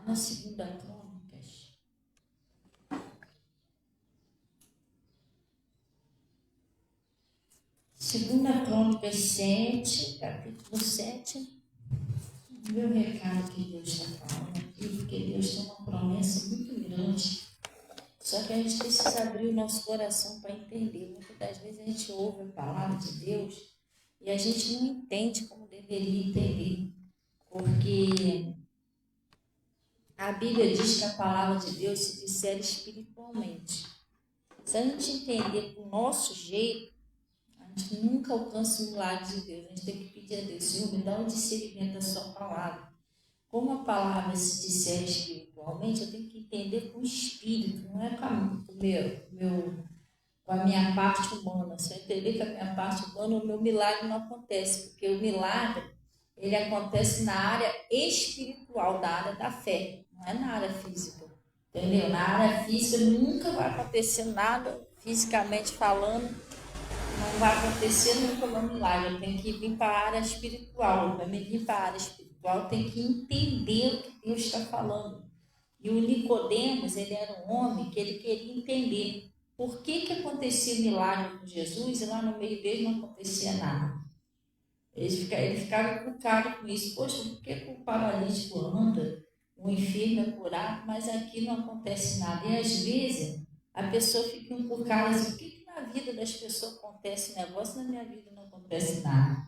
na Segunda Crônicas. Segunda Crônicas 7, capítulo 7. Meu recado que Deus está falando aqui, porque Deus tem uma promessa muito grande. Só que a gente precisa abrir o nosso coração para entender. Muitas das vezes a gente ouve a palavra de Deus e a gente não entende como deveria entender. Porque a Bíblia diz que a palavra de Deus se disser espiritualmente. Se a gente entender do nosso jeito, a gente nunca alcança o milagre de Deus. A gente tem que pedir a Deus: Senhor, me dá um discernimento da sua palavra. Como a palavra se disser espiritualmente, eu tenho que entender com o espírito, não é com a minha parte humana. Se eu entender que a minha parte humana, o meu milagre não acontece, porque o milagre, ele acontece na área espiritual, da área da fé, não é na área física, entendeu? Na área física nunca vai acontecer nada, fisicamente falando, não vai acontecer nunca um milagre. Eu tenho que vir para a área espiritual. Para me vir para a área espiritual, eu tenho que entender o que Deus está falando. E o Nicodemos, ele era um homem que ele queria entender por que acontecia milagre com Jesus e lá no meio dele não acontecia nada. Ele ficava encucado com isso. Poxa, por que o paralítico anda, o enfermo é curado, mas aqui não acontece nada? E às vezes a pessoa fica encucada assim: por que na vida das pessoas acontece negócio, na minha vida não acontece nada?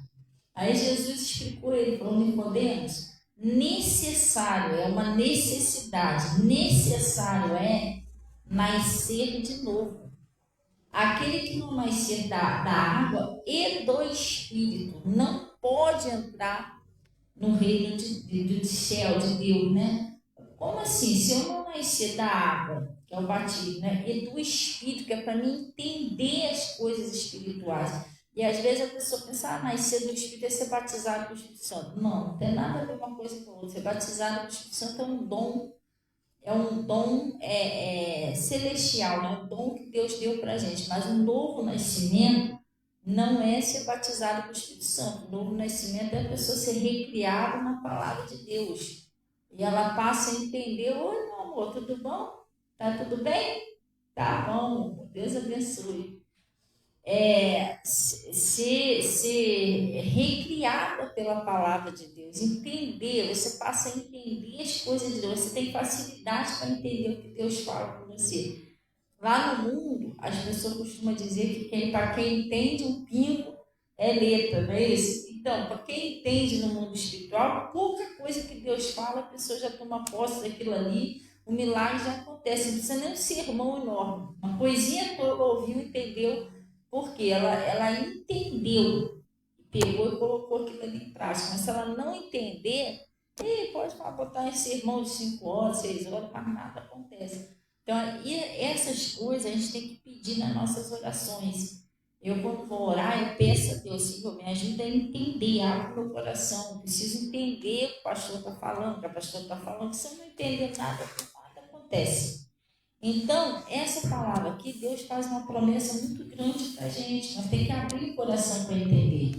Aí Jesus explicou ele, falou: Nicodemos, necessário, é uma necessidade, necessário é nascer de novo. Aquele que não nascer da água e do Espírito não pode entrar no reino do céu de Deus, né? Como assim? Se eu não nascer da água, que é o batismo, né? E do Espírito, que é para mim entender as coisas espirituais. E às vezes a pessoa pensa: nascer do Espírito é ser batizado com o Espírito Santo. Não, não tem nada a ver uma coisa com a outra. Ser batizado com o Espírito Santo é um dom celestial, é um dom que Deus deu para a gente. Mas o novo nascimento não é ser batizado com o Espírito Santo. O novo nascimento é a pessoa ser recriada na palavra de Deus. E ela passa a entender: oi, meu amor, tudo bom? Tá tudo bem? Tá bom, Deus abençoe. Ser recriada pela palavra de Deus, entender, você passa a entender as coisas de Deus, você tem facilidade para entender o que Deus fala com você. Lá no mundo, as pessoas costumam dizer que para quem entende um pingo é letra, não é isso? Então, para quem entende no mundo espiritual, pouca coisa que Deus fala, a pessoa já toma posse daquilo ali, o milagre já acontece. Não precisa nem um sermão enorme. Uma coisinha toda ouviu, entendeu, porque ela entendeu, pegou e colocou aquilo ali em prática. Mas se ela não entender, pode botar esse sermão de 5 horas, 6 horas, mas nada acontece. Então, essas coisas a gente tem que pedir nas nossas orações. Eu, quando vou orar, eu peço a Deus: Senhor, me ajuda a entender, abre o meu coração. Eu preciso entender o que o pastor está falando, o que a pastora está falando. Se eu não entender nada, nada acontece. Então, essa palavra aqui, Deus faz uma promessa muito grande para a gente. Nós temos que abrir o coração para entender.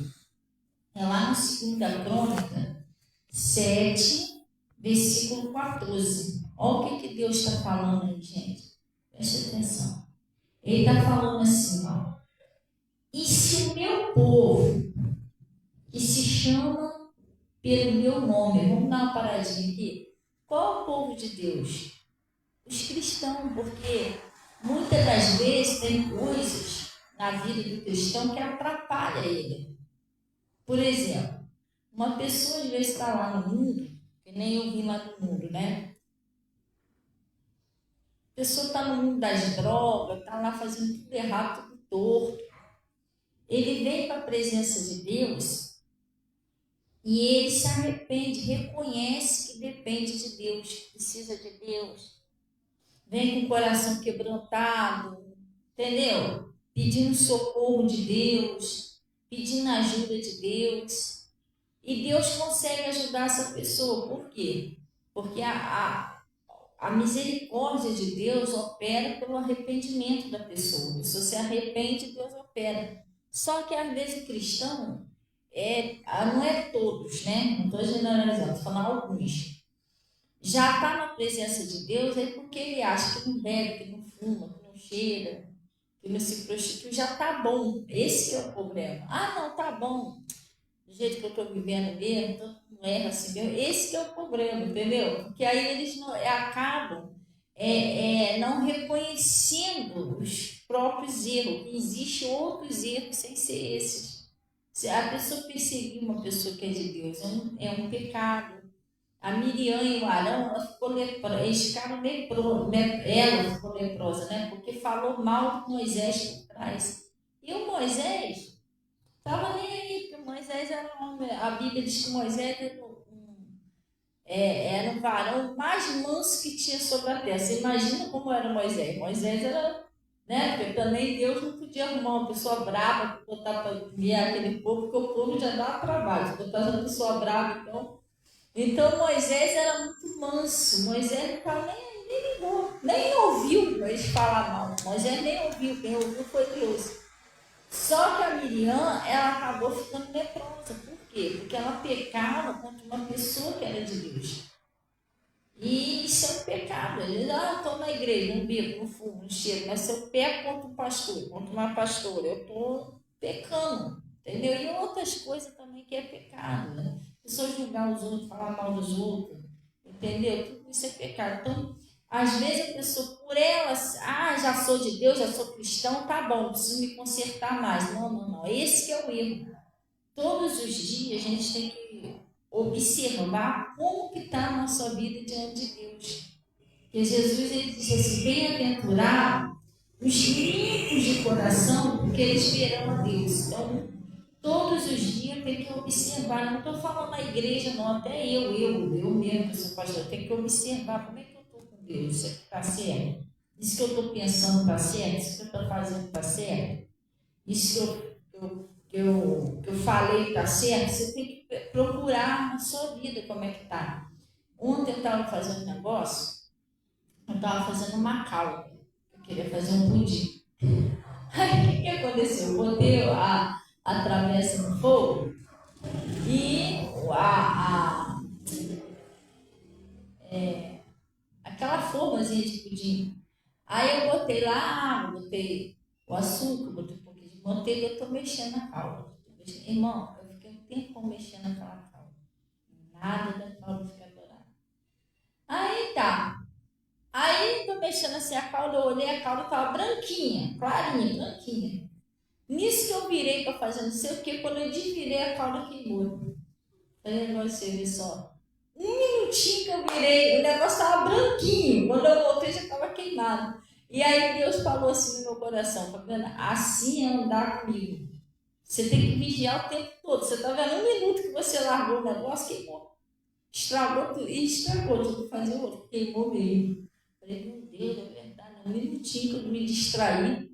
É lá no 2 Crônica 7, versículo 14. Olha o que Deus está falando aí, gente. Preste atenção. Ele está falando assim, ó: e se o meu povo, que se chama pelo meu nome, vamos dar uma paradinha aqui. Qual é o povo de Deus? Os cristãos, porque muitas das vezes tem coisas na vida do cristão que atrapalham ele. Por exemplo, uma pessoa às vezes está lá no mundo, que nem eu vim lá no mundo, né? A pessoa está no mundo das drogas, está lá fazendo tudo errado, tudo torto. Ele vem para a presença de Deus e ele se arrepende, reconhece que depende de Deus, precisa de Deus. Vem com o coração quebrantado, entendeu? Pedindo socorro de Deus, pedindo ajuda de Deus. E Deus consegue ajudar essa pessoa. Por quê? Porque a misericórdia de Deus opera pelo arrependimento da pessoa. A pessoa se arrepende, Deus opera. Só que às vezes cristão, não é todos, né? Não estou generalizando, estou falando alguns. já está na presença de Deus, é porque ele acha que não bebe, que não fuma, que não cheira, que não se prostitui, já está bom. Esse que é o problema. Ah, não, tá bom. Do jeito que eu estou vivendo mesmo, então não erra assim mesmo. Esse que é o problema, entendeu? Porque aí eles não, acabam não reconhecendo os próprios erros, que existem outros erros sem ser esses. Se a pessoa perseguir uma pessoa que é de Deus, é um pecado. A Miriam e o Arão, eles ficaram leprosos, ela ficou leprosa, né? Porque falou mal de Moisés por trás. E o Moisés estava nem aí, porque Moisés era um homem. A Bíblia diz que Moisés era um varão mais manso que tinha sobre a terra. Você imagina como era Moisés? Moisés era, né? Porque também Deus não podia arrumar uma pessoa brava para botar para guiar aquele povo, porque o povo já dava trabalho. Se botar uma pessoa brava, então Moisés era muito manso. Moisés não estava nem ligou, nem ouviu eles falar mal. Moisés nem ouviu, quem ouviu foi Deus. Só que a Miriam, ela acabou ficando leprosa. Por quê? Porque ela pecava contra uma pessoa que era de Deus. E isso é um pecado. Ele diz, estou na igreja, não bebo, não fumo, não cheiro. Mas se eu peco contra um pastor, contra uma pastora, eu estou pecando. Entendeu? E outras coisas também que é pecado, né? Pessoas julgar os outros, falar mal dos outros. Entendeu? Tudo isso é pecado. Então, às vezes a pessoa, por ela, já sou de Deus, já sou cristão, tá bom, não preciso me consertar mais. Não, não, não. Esse que é o erro. Todos os dias a gente tem que observar como que está a nossa vida diante de Deus. Porque Jesus, ele disse assim, bem-aventurado os limpos de coração, porque eles verão a Deus. Então, todos os dias tem que observar. Não estou falando na igreja, não. Até eu mesmo, que sou pastor, tenho que observar como é que eu estou com Deus. Isso aqui está certo? Isso que eu estou pensando está certo? Isso que eu estou fazendo está certo? Isso que eu falei está certo? Você tem que procurar na sua vida como é que está. Ontem eu estava fazendo um negócio, eu estava fazendo uma calda. Eu queria fazer um pudim. Aí o que aconteceu? Eu botei a travessa no fogo e aquela formazinha de pudim. Aí eu botei lá a água, botei o açúcar, botei um pouquinho de manteiga, eu estou mexendo na calda. Irmão, eu fiquei um tempo mexendo naquela calda. Nada da calda ficar dourada. Aí tá. Aí tô mexendo assim a calda, eu olhei, a calda tava branquinha, clarinha, branquinha. Nisso que eu virei para fazer não sei o que, quando eu desvirei a calda queimou. Falei, você vê só. Um minutinho que eu virei, o negócio estava branquinho. Quando eu voltei, já estava queimado. E aí Deus falou assim no meu coração, Fabiana, assim é andar comigo. Você tem que vigiar o tempo todo. Você está vendo, um minuto que você largou o negócio, queimou. Estragou tudo, e estragou tudo, fazer o outro, queimou mesmo. Falei, meu Deus, é verdade, um minutinho que eu me distraí.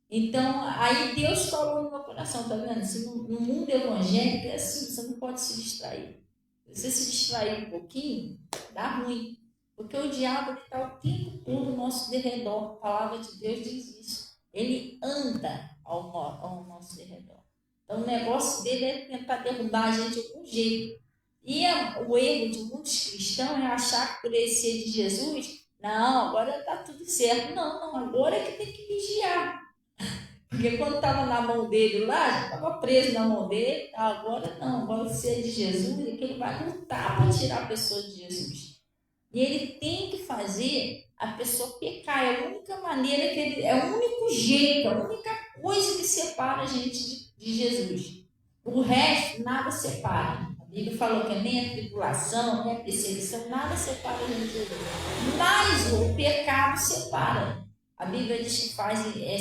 Então, aí Deus falou no meu coração, tá vendo? Se no mundo evangélico é assim, você não pode se distrair. Se você se distrair um pouquinho, dá ruim. Porque o diabo está o tempo todo ao nosso derredor. A palavra de Deus diz isso. Ele anda ao nosso derredor. Então, o negócio dele é tentar derrubar a gente de algum jeito. E o erro de muitos cristãos é achar que por ele ser de Jesus, não, agora está tudo certo. Não, não, agora é que tem que vigiar. Porque quando estava na mão dele lá, já estava preso na mão dele. Agora não, agora se é de Jesus, é que ele vai lutar para tirar a pessoa de Jesus. E ele tem que fazer a pessoa pecar. É a única maneira que ele. É o único jeito, a única coisa que separa a gente de Jesus. O resto, nada separa. A Bíblia falou que nem a tribulação, nem a perseguição, nada separa a gente de Jesus. Mas o pecado separa. A Bíblia diz que faz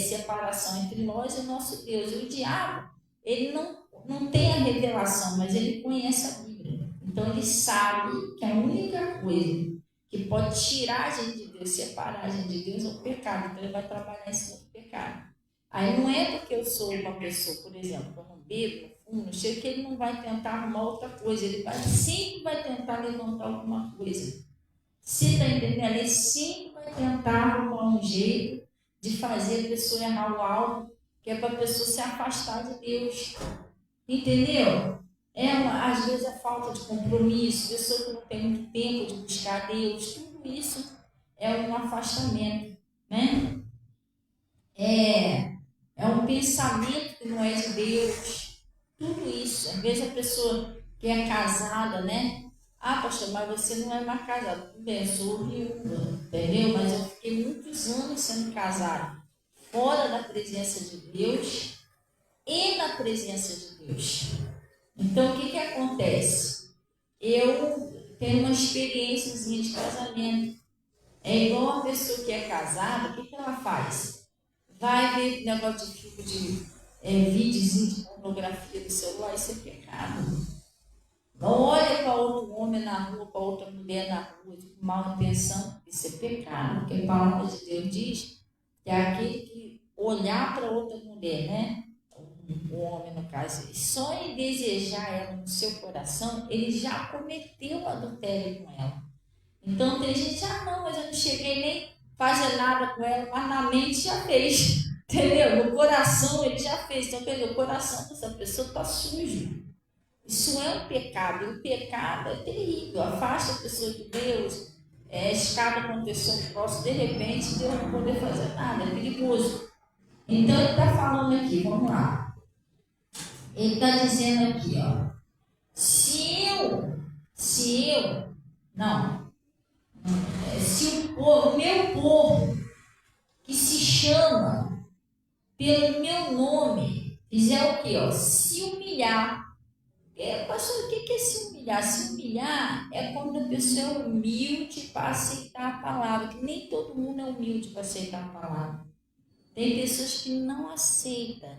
separação entre nós e o nosso Deus. E o diabo, ele não tem a revelação, mas ele conhece a Bíblia. Então ele sabe que a única coisa que pode tirar a gente de Deus, separar a gente de Deus, é o pecado. Então ele vai trabalhar em cima do pecado. Aí não é porque eu sou uma pessoa, por exemplo, que eu não bebo, não fumo, não cheiro, que ele não vai tentar arrumar outra coisa. Ele sempre vai tentar levantar alguma coisa. Você está entendendo? Ele sempre vai tentar arrumar um jeito de fazer a pessoa errar o alvo, que é para a pessoa se afastar de Deus. Entendeu? Às vezes a falta de compromisso, pessoa que não tem muito tempo de buscar Deus, tudo isso é um afastamento, né? É um pensamento que não é de Deus, tudo isso. Às vezes a pessoa que é casada, né? Ah, pastor, mas você não é mais casada. Tudo bem, eu sou viúva, entendeu? Mas eu fiquei muitos anos sendo casada, fora da presença de Deus e na presença de Deus. Então, o que que acontece? Eu tenho uma experiênciazinha de casamento. É igual uma pessoa que é casada, o que que ela faz? Vai ver negócio de filme de videozinho de pornografia do celular, isso é pecado. Não olha para outro homem na rua, para outra mulher na rua, com mal intenção, isso é pecado, porque a palavra de Deus diz que é aquele que olhar para outra mulher, né? O homem, no caso, só em desejar ela no seu coração, ele já cometeu adultério com ela. Então tem gente, não, mas eu não cheguei nem fazer nada com ela, mas na mente já fez, entendeu? No coração ele já fez, então quer dizer, o coração dessa pessoa está sujo. Isso é um pecado, e o pecado é terrível, afasta a pessoa de Deus, escada com a pessoa próxima, de repente Deus não poder fazer nada, é perigoso. Então ele está falando aqui, vamos lá. Ele está dizendo aqui, ó, não, se o meu povo, que se chama pelo meu nome, fizer o quê? Ó, se humilhar. Pastor, o que é se humilhar? Se humilhar é quando a pessoa é humilde para aceitar a palavra, que nem todo mundo é humilde para aceitar a palavra. Tem pessoas que não aceitam.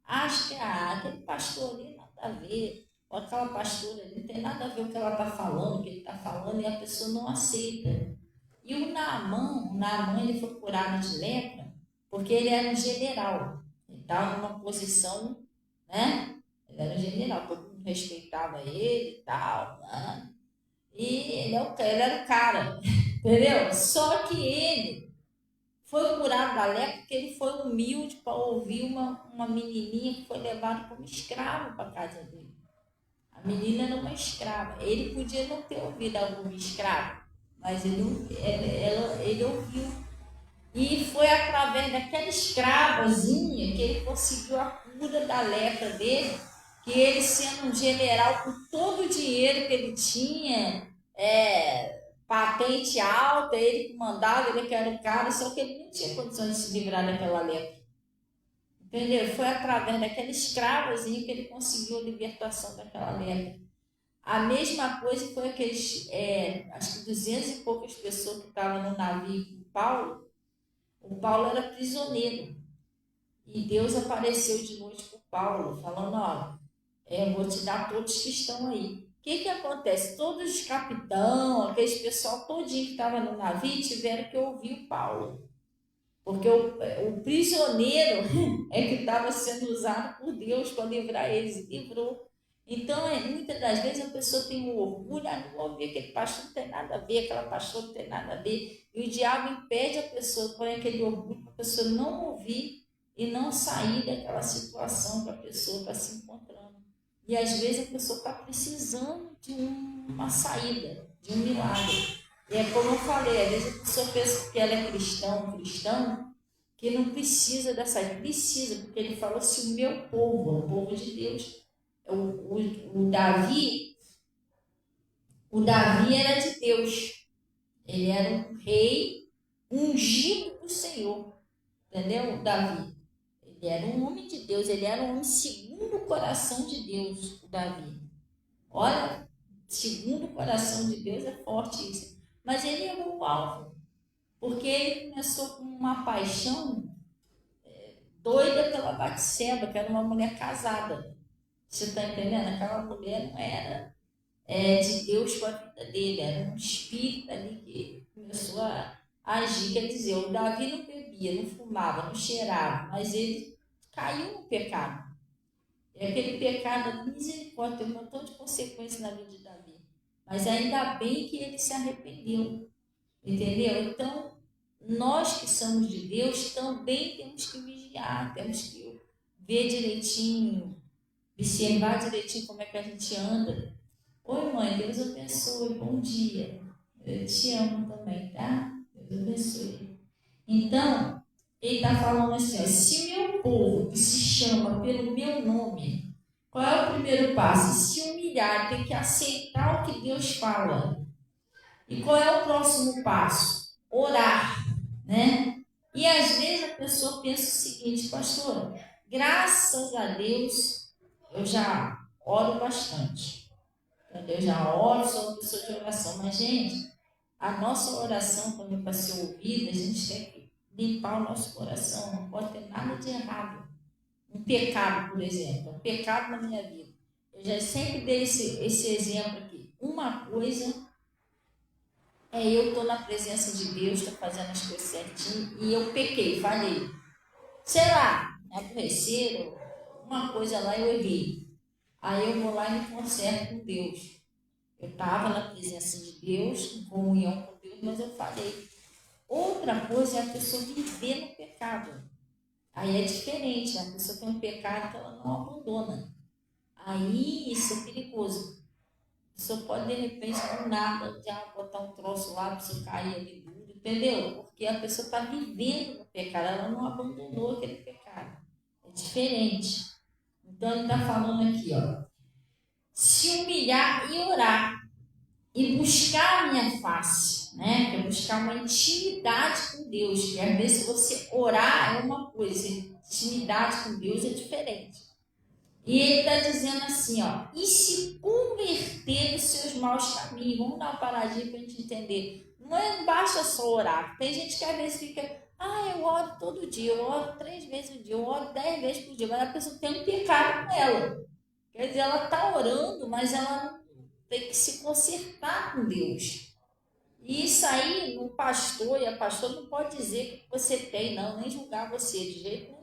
Acha que aquele pastor ali nada a ver, ou aquela pastora ali não tem nada a ver com o que ela está falando, o que ele está falando, e a pessoa não aceita. E o Naamã ele foi curado de lepra, porque ele era um general. Ele estava numa posição, né? Ele era um general, todo mundo respeitava ele e tal, né? E ele era o cara, entendeu? Só que ele foi curado da lepra porque ele foi humilde para ouvir uma menininha que foi levada como escravo para a casa dele. A menina era uma escrava. Ele podia não ter ouvido algum escravo, mas ele ouviu. E foi através daquela escravazinha que ele conseguiu a cura da lepra dele, que ele, sendo um general com todo o dinheiro que ele tinha, patente alta, ele que mandava, ele que era o cara, só que ele não tinha condições de se livrar daquela lepra. Entendeu? Foi através daquela escravazinha que ele conseguiu a libertação daquela lepra. A mesma coisa foi aqueles, acho que 200 e poucas pessoas que estavam no navio com Paulo. O Paulo era prisioneiro. E Deus apareceu de noite para o Paulo, falando, ó, vou te dar todos que estão aí. O que acontece? Todos os capitão, aqueles pessoal todinho que estava no navio, tiveram que ouvir o Paulo. Porque o prisioneiro é que estava sendo usado por Deus para livrar eles, e livrou. Então, muitas das vezes a pessoa tem um orgulho, não vou ouvir, aquele pastor não tem nada a ver, aquela pastora não tem nada a ver. E o diabo impede a pessoa, põe aquele orgulho para a pessoa não ouvir e não sair daquela situação para a pessoa estar se encontrando. E às vezes a pessoa está precisando de uma saída, de um milagre. E é como eu falei, às vezes a pessoa pensa que ela é cristão, que não precisa dessa, precisa, porque ele falou assim, o meu povo, o povo de Deus. O Davi era de Deus, ele era um rei ungido do Senhor, entendeu? O Davi, ele era um homem de Deus, ele era um homem segundo o coração de Deus, o Davi. Olha, segundo o coração de Deus é forte isso. Mas ele errou o alvo, porque ele começou com uma paixão doida pela Batseba, que era uma mulher casada. Você está entendendo? Aquela mulher não era de Deus para a vida dele, era um espírito ali que começou a agir. Quer dizer, o Davi não bebia, não fumava, não cheirava, mas ele caiu no pecado. E aquele pecado, misericórdia, tem um montão de consequências na vida de Davi. Mas ainda bem que ele se arrependeu. Entendeu? Então, nós que somos de Deus também temos que vigiar, temos que ver direitinho, observar direitinho como é que a gente anda. Oi, mãe, Deus abençoe, bom dia. Eu te amo também, tá? Deus abençoe. Então, ele está falando assim, ó, se meu povo que se chama pelo meu nome, qual é o primeiro passo? Se humilhar, tem que aceitar o que Deus fala. E qual é o próximo passo? Orar, né? E às vezes a pessoa pensa o seguinte, pastor, graças a Deus eu já oro bastante. Eu já oro, sou uma pessoa de oração. Mas, gente, a nossa oração, quando é para ser ouvida, a gente tem que limpar o nosso coração. Não pode ter nada de errado. Um pecado, por exemplo. Um pecado na minha vida. Eu já sempre dei esse exemplo aqui. Uma coisa eu estou na presença de Deus, estou fazendo as coisas certinho e eu pequei, falhei. Sei lá, me aborreceram, uma coisa lá eu errei. Aí eu vou lá e me conserto com Deus. Eu estava na presença de Deus, em comunhão com Deus, mas eu falhei. Outra coisa é a pessoa viver no pecado. Aí é diferente, a pessoa tem um pecado que ela não abandona. Aí isso é perigoso. A pessoa pode, de repente, do nada, já botar um troço lá para você cair ali duro, entendeu? Porque a pessoa está vivendo no pecado, ela não abandonou aquele pecado. É diferente. Então, ele está falando aqui, ó. Se humilhar e orar. E buscar a minha face, né? Que é buscar uma intimidade com Deus. Que às vezes você orar é uma coisa, intimidade com Deus é diferente. E ele está dizendo assim, ó, e se converter dos seus maus caminhos. Vamos dar uma paradinha para a gente entender. Não basta só orar. Tem gente que às vezes fica, eu oro todo dia, eu oro 3 vezes no dia, eu oro 10 vezes por dia, mas a pessoa tem um pecado com ela. Quer dizer, ela está orando, mas ela tem que se consertar com Deus. E isso aí, o pastor e a pastora não pode dizer que você tem, não, nem julgar você de jeito nenhum.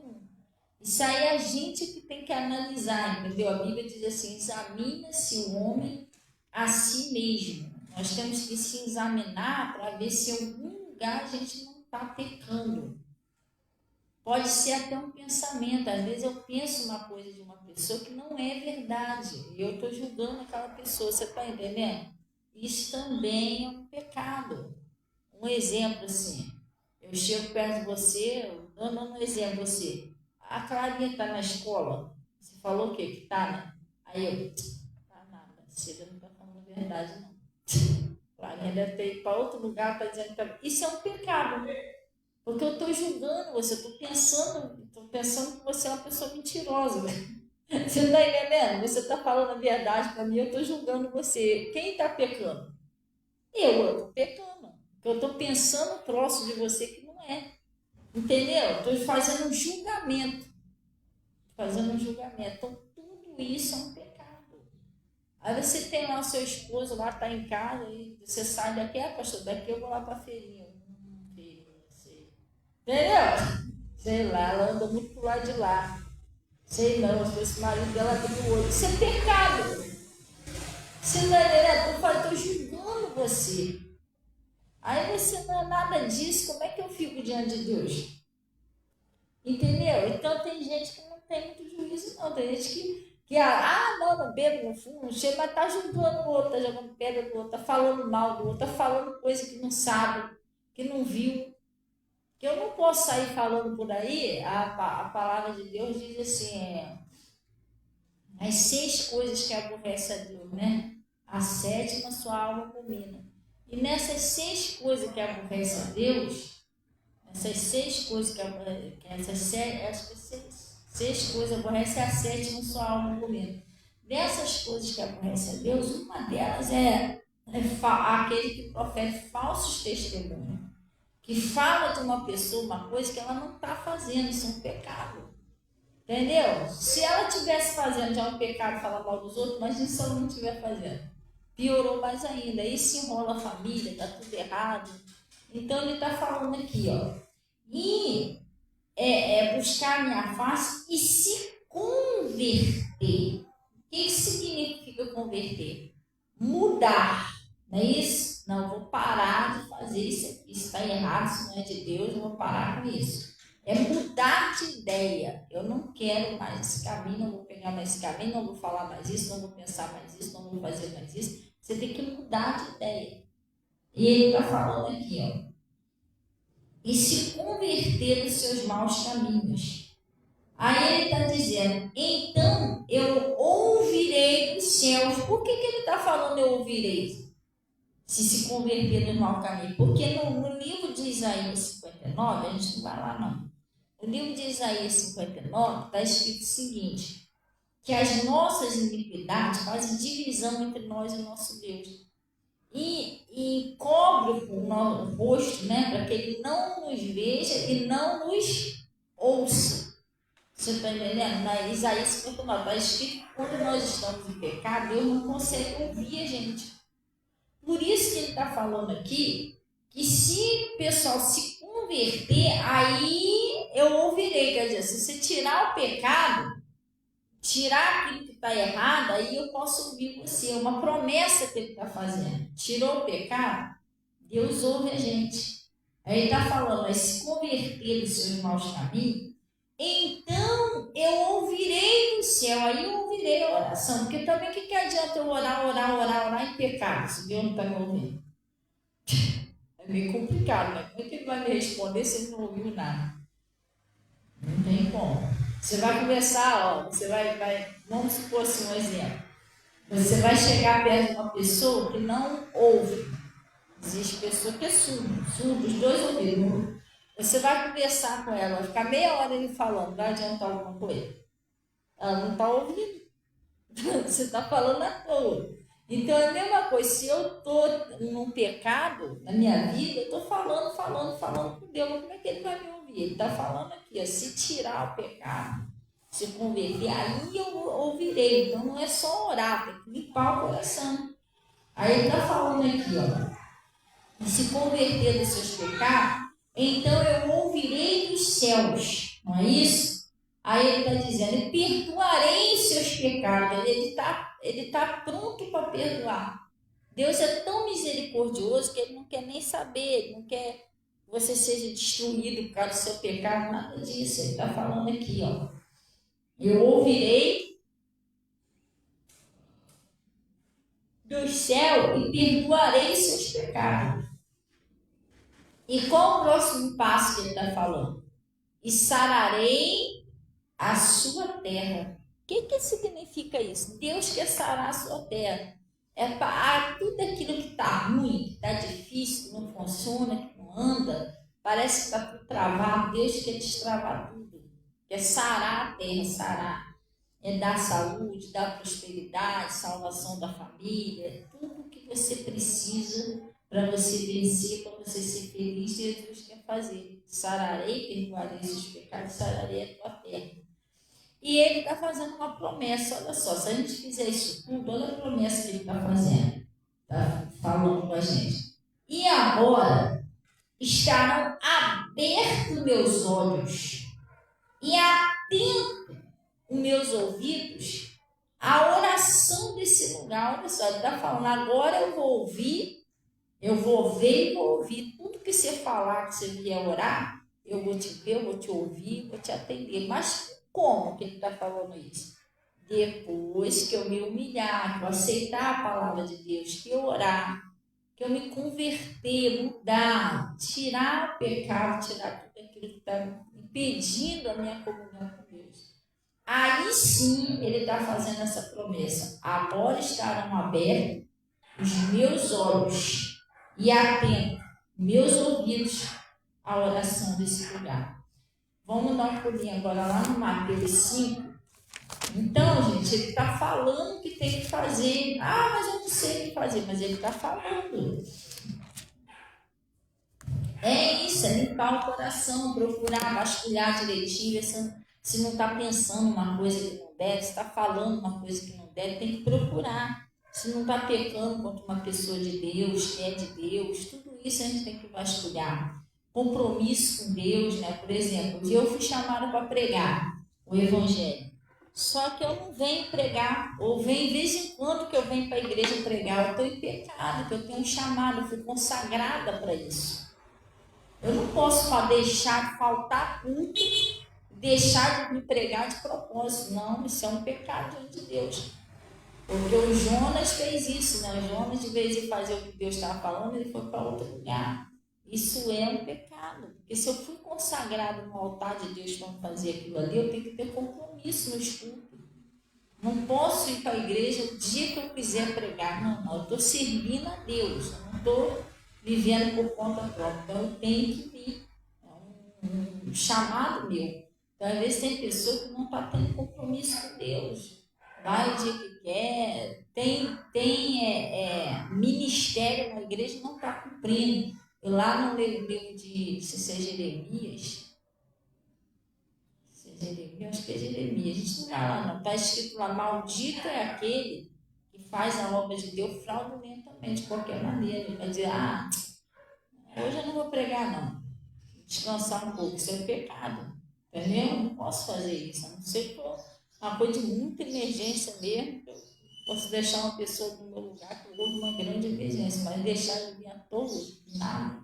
Isso aí é a gente que tem que analisar, entendeu? A Bíblia diz assim, examina-se o homem a si mesmo. Nós temos que se examinar para ver se em algum lugar a gente não está pecando. Pode ser até um pensamento. Às vezes eu penso uma coisa de uma pessoa que não é verdade. E eu estou julgando aquela pessoa, você está entendendo? Isso também é um pecado. Um exemplo assim, eu chego perto de você, dando um exemplo você. A Clarinha está na escola. Você falou o quê? Que está, né? Aí eu, tá nada. Você não está falando a verdade, não. Clarinha deve ter ido para outro lugar, está dizendo que tá... Isso é um pecado. Porque eu estou julgando você, estou pensando que você é uma pessoa mentirosa. Você não está entendendo? Você está falando a verdade para mim, eu estou julgando você. Quem está pecando? Eu estou pecando. Porque eu estou pensando o troço de você que não é. Entendeu? Estou fazendo um julgamento. Então, tudo isso é um pecado. Aí você tem lá o seu esposo, lá está em casa, e você sai daqui, pastor, daqui eu vou lá para a feirinha. Sei. Entendeu? Sei lá, ela anda muito pro lado de lá. Sei não, se esse marido dela abriu o olho. Isso é pecado. Você não é, estou julgando você. Aí você não é nada disso, como é que eu fico diante de Deus? Entendeu? Então tem gente que não tem muito juízo, não. Tem gente que não bebo, não fumo, não cheiro, mas tá julgando o outro, tá jogando pedra no outro, tá falando mal do outro, tá falando coisa que não sabe, que não viu. Que eu não posso sair falando por aí, a palavra de Deus diz assim, as 6 coisas que aborrece a Deus, né? A 7ª sua alma abomina. E nessas 6 coisas que aborrece a Deus, essas 6 coisas essas 6 coisas aborrece, a 7ª sua alma abomina. Dessas coisas que aborrece a Deus, uma delas é aquele que profere falsos testemunhos. Que fala de uma pessoa uma coisa que ela não está fazendo, isso é um pecado. Entendeu? Se ela estivesse fazendo já um pecado, falar mal dos outros, mas se ela não estiver fazendo, piorou mais ainda. Aí se enrola a família, está tudo errado. Então ele está falando aqui, ó. E buscar a minha face e se converter. O que significa converter? Mudar. Não é isso? Não, vou parar de fazer isso aqui. Isso está errado, isso não é de Deus, eu vou parar com isso. É mudar de ideia. Eu não quero mais esse caminho, não vou pegar mais esse caminho, não vou falar mais isso, não vou pensar mais isso, não vou fazer mais isso. Você tem que mudar de ideia. E ele está falando aqui, ó. E se converter dos seus maus caminhos. Aí ele está dizendo, então eu ouvirei dos céus. Por que ele está falando eu ouvirei? Se converter do mau caminho. Porque no livro de Isaías 59, a gente não vai lá não. No livro de Isaías 59 está escrito o seguinte, que as nossas iniquidades fazem divisão entre nós e o nosso Deus. E cobre o nosso rosto, né, para que ele não nos veja e não nos ouça. Você está entendendo? Na Isaías 59 está escrito que quando nós estamos em pecado, Deus não consegue ouvir a gente. Por isso que ele está falando aqui, que se o pessoal se converter, aí eu ouvirei. Quer dizer, se você tirar o pecado, tirar aquilo que está errado, aí eu posso ouvir você. É uma promessa que ele está fazendo. Tirou o pecado, Deus ouve a gente. Aí ele está falando, mas se converter dos seus maus caminhos, então eu ouvirei do céu, aí eu ouvirei a oração. Porque também o que adianta eu orar em pecado, se Deus não está me ouvindo? É meio complicado, né? Como é que ele vai me responder se ele não ouviu nada? Não tem como. Você vai conversar, ó, você vai, vamos supor assim um exemplo. Você vai chegar perto de uma pessoa que não ouve. Existe pessoa que é surdo, os dois ouvidos. Você vai conversar com ela, vai ficar meia hora ele falando, vai adiantar alguma coisa? Ela não está ouvindo. Você está falando à toa. Então é a mesma coisa, se eu estou num pecado na minha vida, eu estou falando com Deus, mas como é que ele vai me ouvir? Ele está falando aqui, ó, se tirar o pecado, se converter, aí eu ouvirei. Então não é só orar, tem que limpar o coração. Aí ele está falando aqui, ó, e se converter dos seus pecados, então eu ouvirei dos céus, não é isso? Aí ele está dizendo, e perdoarei os seus pecados. Ele tá pronto para perdoar. Deus é tão misericordioso que ele não quer nem saber, ele não quer que você seja destruído por causa do seu pecado, nada disso. Ele está falando aqui, ó. Eu ouvirei do céu e perdoarei os seus pecados. E qual o próximo passo que ele está falando? E sararei a sua terra. O que significa isso? Deus quer sarar a sua terra. É para tudo aquilo que está ruim, que está difícil, que não funciona, que não anda, parece que está tudo travado. Deus quer destravar tudo. Quer sarar a terra, sarar. É dar saúde, dar prosperidade, salvação da família, tudo que você precisa para você vencer, para você ser feliz, Jesus quer fazer. Sararei, perdoarei os seus pecados, sararei a tua terra. E ele está fazendo uma promessa, olha só, se a gente fizer isso tudo, olha a promessa que ele está fazendo, está falando com a gente. E agora estarão abertos meus olhos e atentos os meus ouvidos à oração desse lugar. Olha só, ele está falando, agora eu vou ouvir, eu vou ver e vou ouvir. Tudo que você falar, que você vier orar, eu vou te ver, eu vou te ouvir, vou te atender. Mas como que ele está falando isso? Depois que eu me humilhar, que eu aceitar a palavra de Deus, que eu orar, que eu me converter, mudar, tirar o pecado, tirar tudo aquilo que está impedindo a minha comunhão com Deus. Aí sim ele está fazendo essa promessa. Agora estarão abertos os meus olhos e atentos meus ouvidos à oração desse lugar. Vamos dar um pulinho agora lá no Mateus 5. Então, gente, ele está falando que tem que fazer. Ah, mas eu não sei o que fazer, mas ele está falando. É isso, é limpar o coração, procurar vasculhar direitinho, se não está pensando uma coisa que não deve, se está falando uma coisa que não deve, tem que procurar. Se não está pecando contra uma pessoa de Deus, que é de Deus, tudo isso a gente tem que vasculhar. Compromisso com Deus, né? Por exemplo, eu fui chamada para pregar o Evangelho. Só que eu não venho pregar, ou venho de vez em quando que eu venho para a igreja pregar, eu estou em pecado, que eu tenho um chamado, eu fui consagrada para isso. Eu não posso deixar faltar culto, deixar de me pregar de propósito. Não, isso é um pecado diante de Deus. Porque o Jonas fez isso, né? O Jonas, de vez em fazer o que Deus estava falando, ele foi para outro lugar. Isso é um pecado. Porque se eu fui consagrado no altar de Deus para fazer aquilo ali, eu tenho que ter compromisso no cultos. Não posso ir para a igreja o dia que eu quiser pregar. Não. Eu estou servindo a Deus. Eu não estou vivendo por conta própria. Então eu tenho que vir. É um chamado meu. Então, às vezes tem pessoa que não está tendo compromisso com Deus. Vai o dia que quer. Tem ministério na igreja e não está cumprindo. Eu lá no livro de Jeremias. Jeremias, acho que é Jeremias, a gente não vai lá não, está escrito lá, maldito é aquele que faz a obra de Deus fraudulentamente, de qualquer maneira. Ele vai dizer, hoje eu não vou pregar não, descansar um pouco, isso é pecado, entendeu? Eu não posso fazer isso, a não ser que for uma coisa de muita emergência mesmo, eu posso deixar uma pessoa no meu lugar que houve uma grande emergência, mas deixar ele vir à toa, nada,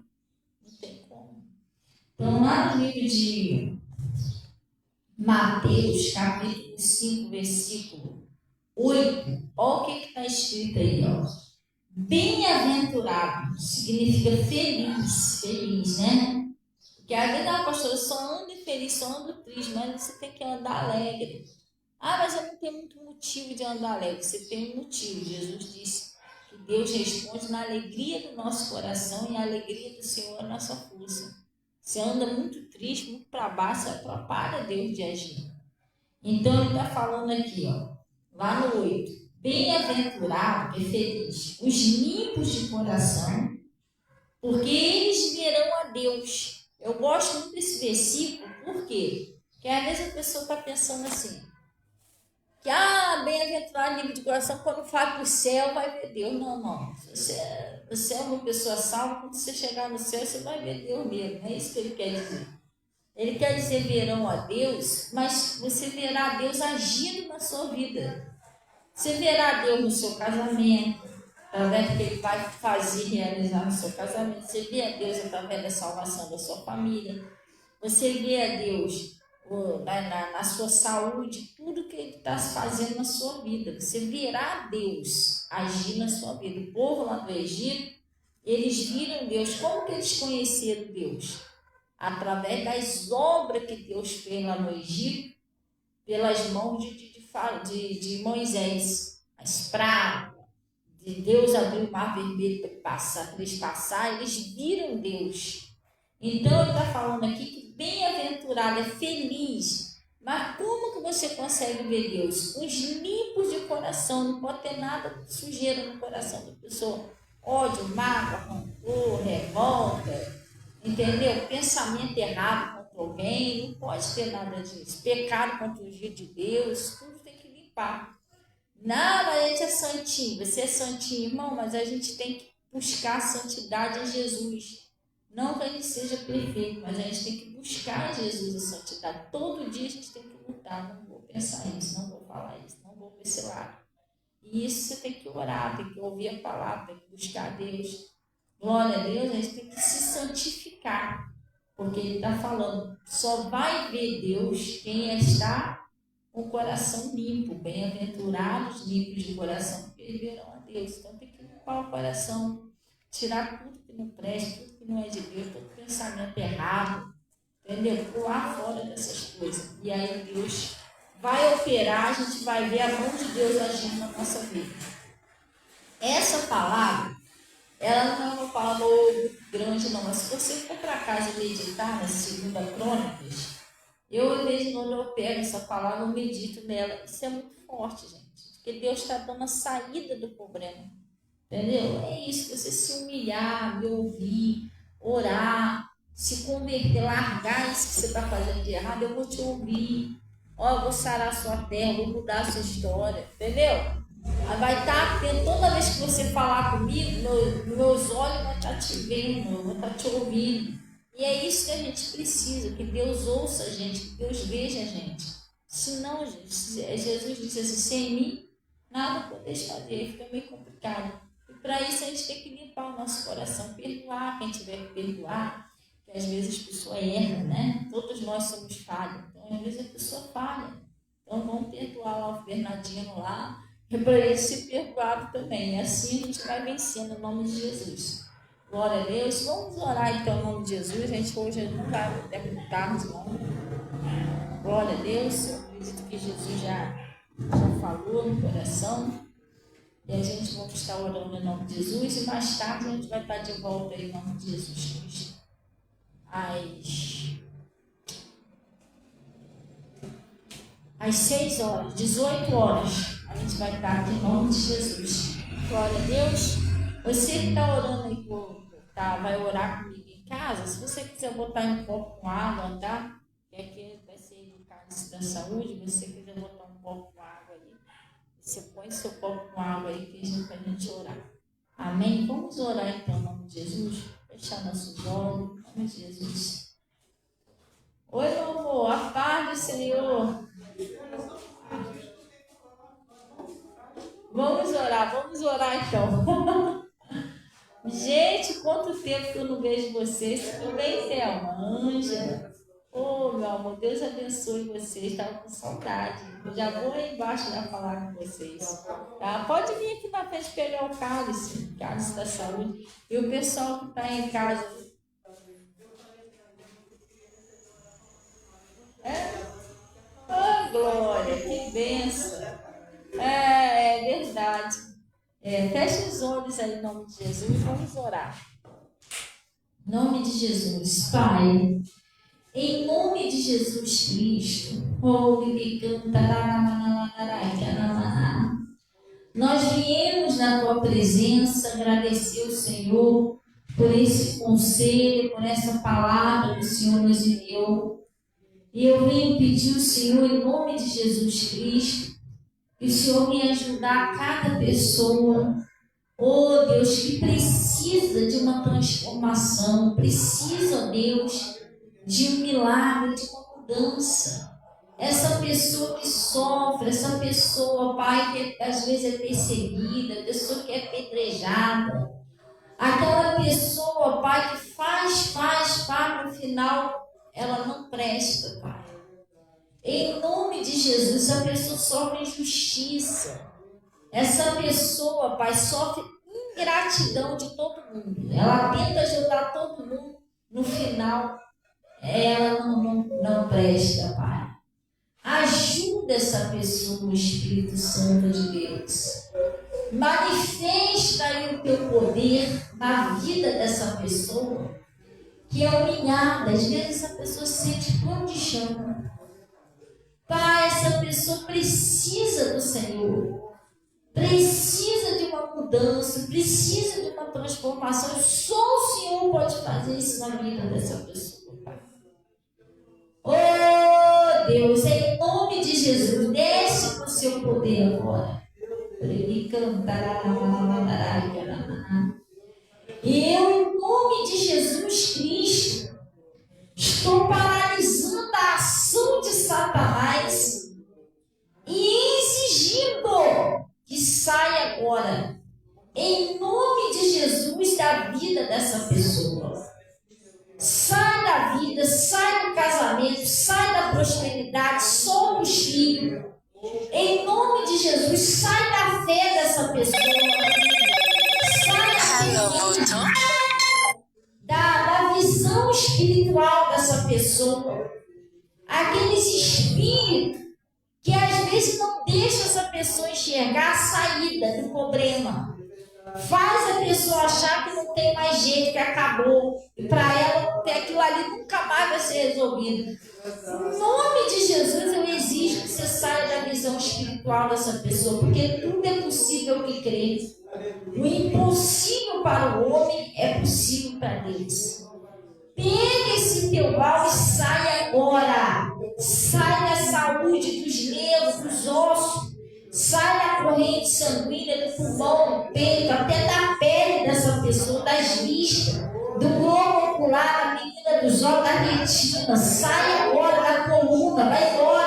não tem como. Então lá no livro de Mateus, capítulo 5, versículo 8, olha o que está escrito aí, ó. Bem-aventurado significa feliz, né? Porque às vezes, pastora, eu só ando infeliz, só ando triste, mas você tem que andar alegre. Mas eu não tenho muito motivo de andar alegre. Você tem um motivo. Jesus disse que Deus responde na alegria do nosso coração e a alegria do Senhor é a nossa força. Você anda muito triste, muito para baixo, você atrapalha Deus de agir. Então ele está falando aqui, ó, lá no 8. Bem-aventurado e feliz os limpos de coração, porque eles verão a Deus. Eu gosto muito desse versículo, por quê? Porque às vezes a pessoa está pensando assim, que bem-aventurado limpo de coração, quando vai para o céu vai ver Deus. Não. Você é uma pessoa salva, quando você chegar no céu você vai ver Deus mesmo. É isso que ele quer dizer. Ele quer dizer verão a Deus, mas você verá Deus agindo na sua vida. Você verá Deus no seu casamento, através do que Ele vai fazer e realizar no seu casamento. Você vê a Deus através da salvação da sua família. Você vê a Deus na sua saúde, tudo que Ele está fazendo na sua vida. Você verá Deus agir na sua vida. O povo lá do Egito, eles viram Deus. Como que eles conheceram Deus? Através das obras que Deus fez lá no Egito, pelas mãos de Moisés, as pragas, de Deus abriu o mar vermelho para eles passar, eles viram Deus. Então ele está falando aqui que bem-aventurado é feliz. Mas como que você consegue ver Deus? Os limpos de coração, não pode ter nada de sujeira no coração da pessoa. Ódio, mágoa, rancor, revolta, entendeu? Pensamento errado contra alguém, não pode ter nada disso. Pecado contra o dia de Deus, tudo tem que limpar. Não, mas a gente é santinho, você é santinho, irmão, mas a gente tem que buscar a santidade em Jesus. Não que a gente seja perfeito, mas a gente tem que buscar em Jesus a santidade. Todo dia a gente tem que lutar. Não vou pensar isso, não vou falar isso, não vou para esse lado. E isso você tem que orar, tem que ouvir a palavra, tem que buscar a Deus. Glória a Deus, a gente tem que se santificar. Porque ele está falando, só vai ver Deus quem está com o coração limpo. Bem-aventurados limpos de coração, porque eles verão a Deus. Então tem que limpar o coração, tirar tudo que não presta, tudo que não é de Deus, todo pensamento errado, entendeu? Pular fora dessas coisas. E aí Deus vai operar, a gente vai ver a mão de Deus agindo na nossa vida. Essa palavra, ela não é uma palavra muito grande, não, mas se você for para casa meditar na segunda Crônicas, eu, de vez em quando, eu pego essa palavra, eu medito nela. Isso é muito forte, gente, porque Deus está dando a saída do problema, entendeu? É isso, você se humilhar, me ouvir, orar, se converter, largar isso que você está fazendo de errado, eu vou te ouvir. Eu vou sarar a sua terra, vou mudar a sua história, entendeu? Vai estar tendo, toda vez que você falar comigo, meus olhos vão estar te vendo, eu vou estar te ouvindo. E é isso que a gente precisa, que Deus ouça a gente, que Deus veja a gente. Senão, gente, Jesus disse assim, sem mim, nada podeis fazer, fica meio complicado. E para isso a gente tem que limpar o nosso coração, perdoar quem tiver que perdoar. Porque às vezes a pessoa erra, né? Todos nós somos falhos. Então, às vezes a pessoa falha. Então, vamos perdoar lá o Bernardino lá, para ele ser perdoado também. E assim a gente vai vencendo em nome de Jesus. Glória a Deus. Vamos orar então em nome de Jesus. A gente hoje não vai até muito tarde, não. Glória a Deus. Eu acredito que Jesus já falou no coração. E a gente vai estar orando em nome de Jesus. E mais tarde a gente vai estar de volta aí em nome de Jesus Cristo. Às 6 horas, 18 horas, a gente vai estar aqui em nome de Jesus. Glória a Deus. Você que está orando aí, vai orar comigo em casa, se você quiser botar um copo com água, tá? Que aqui vai ser no cálice da saúde, se você quiser botar um copo com água aí, você põe seu copo com água aí para a gente orar. Amém? Vamos orar então em nome de Jesus. Fechar nossos olhos, em nome de Jesus. Oi, meu amor, a paz do Senhor. Vamos orar então. Gente, quanto tempo que eu não vejo vocês. Tudo bem, Thelma? Ângela? Oh, meu amor, Deus abençoe vocês. Estava com saudade. Eu já vou aí embaixo já falar com vocês. Tá? Pode vir aqui na frente pegar o cálice da saúde. E o pessoal que está em casa. Oh, glória, que bênção. É verdade. Feche os olhos aí em nome de Jesus e vamos orar. Em nome de Jesus, Pai, em nome de Jesus Cristo, nós viemos na tua presença agradecer o Senhor por esse conselho, por essa palavra que o Senhor nos enviou. E eu venho pedir ao Senhor, em nome de Jesus Cristo, que o Senhor venha ajudar cada pessoa, oh Deus, que precisa de uma transformação, precisa, Deus, de um milagre, de uma mudança. Essa pessoa que sofre, essa pessoa, Pai, que às vezes é perseguida, pessoa que é apedrejada, aquela pessoa, Pai, que faz, no final ela não presta, Pai. Em nome de Jesus, essa pessoa sofre injustiça. Essa pessoa, Pai, sofre ingratidão de todo mundo. Ela tenta ajudar todo mundo. No final, ela não presta, Pai. Ajuda essa pessoa, o Espírito Santo de Deus. Manifesta aí o teu poder na vida dessa pessoa, que é humilhada. Às vezes essa pessoa se sente pão de chão. Pai, essa pessoa precisa do Senhor, precisa de uma mudança, precisa de uma transformação. Só o Senhor pode fazer isso na vida dessa pessoa, Pai. Oh Deus, em nome de Jesus, desce com o seu poder agora. E eu, em nome de Jesus Cristo, estou paralisando a ação de Satanás e exigindo que saia agora, em nome de Jesus, da vida dessa pessoa. Sai da vida, sai do casamento, sai da prosperidade, some os filhos. Em nome de Jesus, sai da fé dessa pessoa. Sai da visão espiritual dessa pessoa. Aqueles espíritos que às vezes não deixam essa pessoa enxergar a saída do problema. Faz a pessoa achar que não tem mais jeito, que acabou. E para ela, aquilo ali nunca mais vai ser resolvido. Em nome de Jesus, eu exijo que você saia da visão espiritual dessa pessoa, porque tudo é possível que crê. O impossível para o homem é possível para Deus. Pega esse teu pau e sai agora. Sai da saúde dos nervos, dos ossos. Sai da corrente sanguínea, do pulmão, do peito, até da pele dessa pessoa, das vistas, do globo ocular, da menina dos olhos, da retina. Sai agora da coluna, vai embora.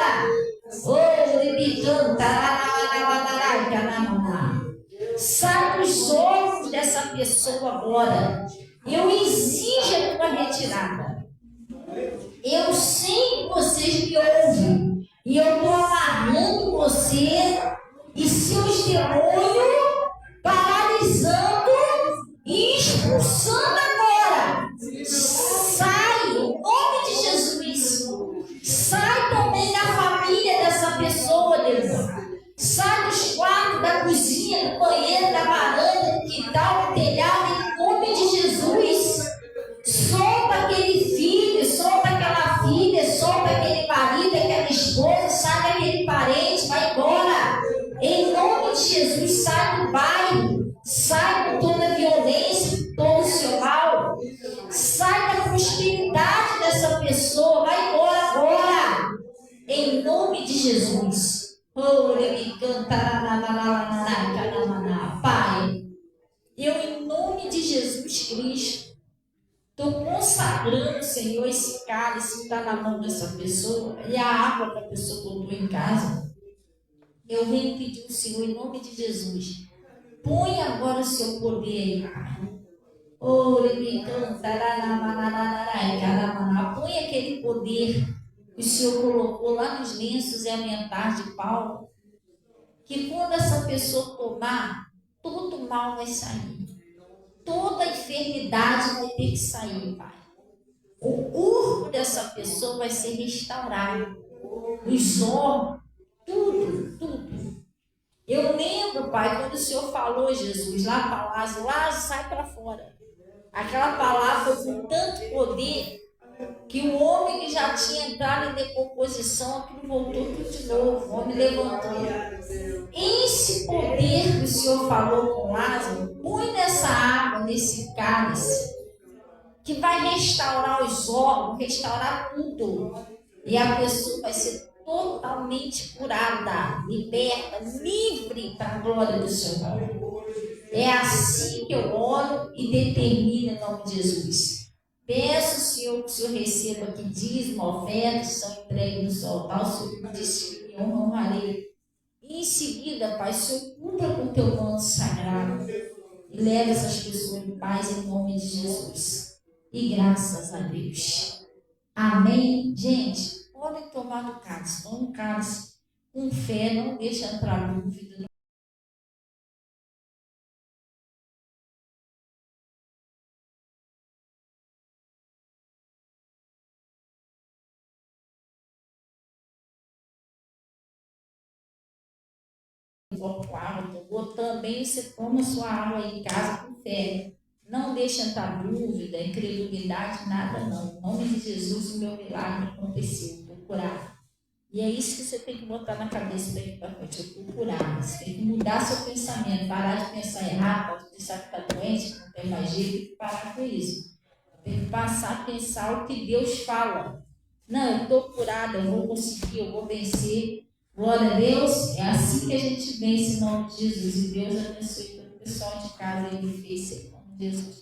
Sai dos olhos dessa pessoa agora. Eu exijo a tua retirada. Eu sei que vocês me ouvem. E eu estou amarrando você e seus demônios, paralisando e expulsando agora. Sai, em nome de Jesus. Sai também da família dessa pessoa, Deus. Sai dos quartos, da cozinha, do banheiro, da varanda, do quintal, do telhado, em nome de Jesus. Solta aquele filho, solta aquela filha, solta aquele marido, aquela esposa, sai daquele parente, vai embora. Em nome de Jesus, sai do bairro, sai com toda a violência, todo o seu mal. Sai da prosperidade dessa pessoa, vai embora agora. Em nome de Jesus. Pai, eu em nome de Jesus Cristo estou consagrando, Senhor, esse cálice que está na mão dessa pessoa e a água que a pessoa botou em casa. Eu venho pedir ao Senhor, em nome de Jesus, põe agora o seu poder aí, Pai. Põe aquele poder que o Senhor colocou lá nos lenços e aventais de Paulo, que quando essa pessoa tomar, todo mal vai sair. Toda enfermidade vai ter que sair, Pai. O corpo dessa pessoa vai ser restaurado. Os órgãos, tudo. Eu lembro, Pai, quando o Senhor falou, Jesus, lá para Lázaro, sai para fora. Aquela palavra foi com tanto poder que o homem que já tinha entrado em decomposição, aquilo voltou tudo de novo. O homem levantou. Esse poder que o Senhor falou com Lázaro, põe nessa água, nesse cálice, que vai restaurar os órgãos, restaurar tudo. E a pessoa vai ser totalmente curada, liberta, livre para a glória do Senhor. É assim que eu oro e determino em nome de Jesus. Peço, Senhor, que o Senhor receba que dízimo, ofertas são entregues no seu altar. O Senhor disse que eu honrarei. E em seguida, Pai, o Senhor cumpra com o teu manto sagrado e leve essas pessoas em paz em nome de Jesus. E graças a Deus. Amém? Gente, podem tomar do cálice. Toma o cálice com fé, não deixa entrar dúvida. Com água, também você toma sua água aí em casa com fé. Não deixa entrar dúvida, incredulidade, nada não. Em nome de Jesus, o meu milagre aconteceu, estou curado. E é isso que você tem que botar na cabeça daqui para frente, eu estou curado. Você tem que mudar seu pensamento, parar de pensar errado, pode pensar que está doente, que não tem mais jeito, tem que parar com isso. Tem que passar a pensar o que Deus fala. Não, eu estou curada, eu vou conseguir, eu vou vencer. Glória a Deus, é assim que a gente vence em nome de Jesus. E Deus abençoe todo o pessoal de casa e de face em nome de Jesus.